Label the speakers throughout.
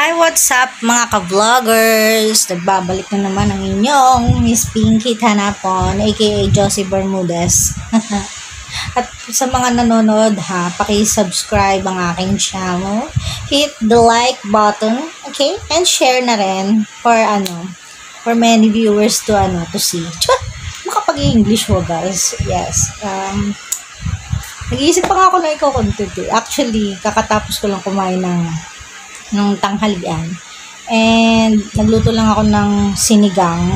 Speaker 1: Hi, what's up mga ka-vloggers? Nagbabalik na naman ang inyong Miss Pinky Tanapon, aka Josie Bermudez. At sa mga nanonood paki-subscribe ang aking channel. Hit the like button, okay? And share na rin for many viewers to see. Makapag-English ho, guys. Yes. Nag-iisip pa nga ako na ikaw content eh. Actually, kakatapos ko lang kumain ng tanghalian. And nagluto lang ako ng sinigang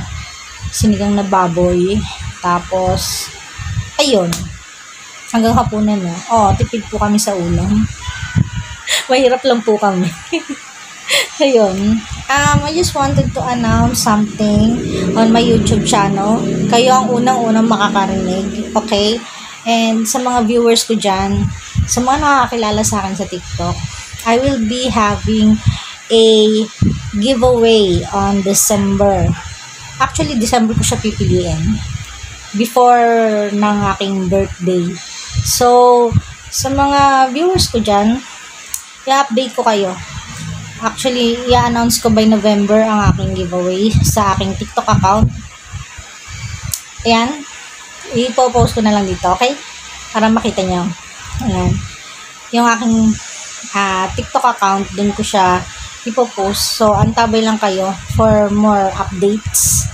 Speaker 1: na baboy. Tapos ayun, hanggang hapunan na. Tipid po kami sa ulam. Mahirap lang po kami. Ayun. I just wanted to announce something on my YouTube channel. Kayo ang unang-unang makakarinig. Okay? And sa mga viewers ko dyan, sa mga nakakakilala sa akin sa TikTok, I will be having a giveaway on December. Actually, December ko siya pipiliin. Before ng aking birthday. So, sa mga viewers ko dyan, i-update ko kayo. Actually, i-announce ko by November ang aking giveaway sa aking TikTok account. Ayan. I-post ko na lang dito, okay? Para makita nyo. Ayan. Yung aking TikTok account, dun ko siya ipopost. So, antabay lang kayo for more updates.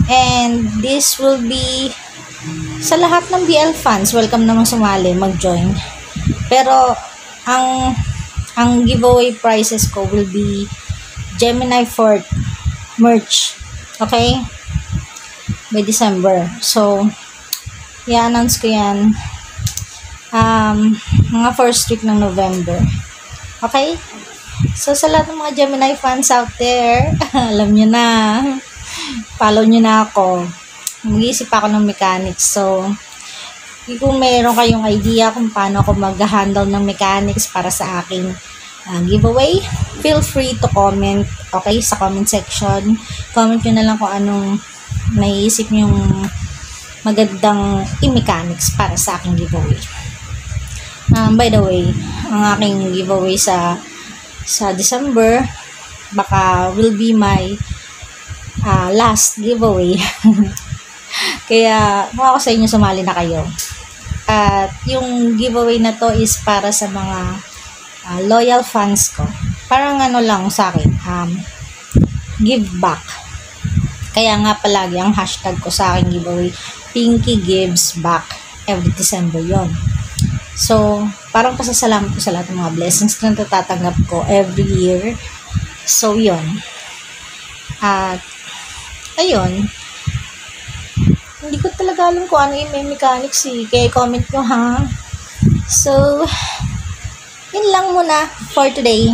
Speaker 1: And this will be sa lahat ng BL fans. Welcome naman sumali, mag-join. Pero, ang giveaway prizes ko will be Gemini Fort merch. Okay? By December. So, i-announce ko yan mga first week ng November. Okay? So, sa lahat ng mga Gemini fans out there, alam nyo na. Follow nyo na ako. Mag-iisip ako ng mechanics. So, kung meron kayong idea kung paano ako mag-handle ng mechanics para sa aking giveaway, feel free to comment. Okay? Sa comment section. Comment nyo na lang kung anong naiisip nyong magandang i-mechanics para sa aking giveaway. By the way, ang aking giveaway sa December baka will be my last giveaway. Kaya kung ako sa inyo, sumali na kayo. At yung giveaway na to is para sa mga loyal fans ko. Parang lang sa akin, give back. Kaya nga palagi ang hashtag ko sa aking giveaway, Pinky Gives Back. Every December yon. So, parang pasasalamat ko sa lahat ng mga blessings na natatanggap ko every year. So, yon. At, ayun. Hindi ko talaga alam kung ano yung may mechanics eh. Kaya comment nyo ha. So, yun lang muna for today.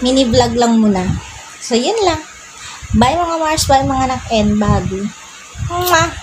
Speaker 1: Mini vlog lang muna. So, yun lang. Bye mga Mars, bye mga anak, and bago. Mwah!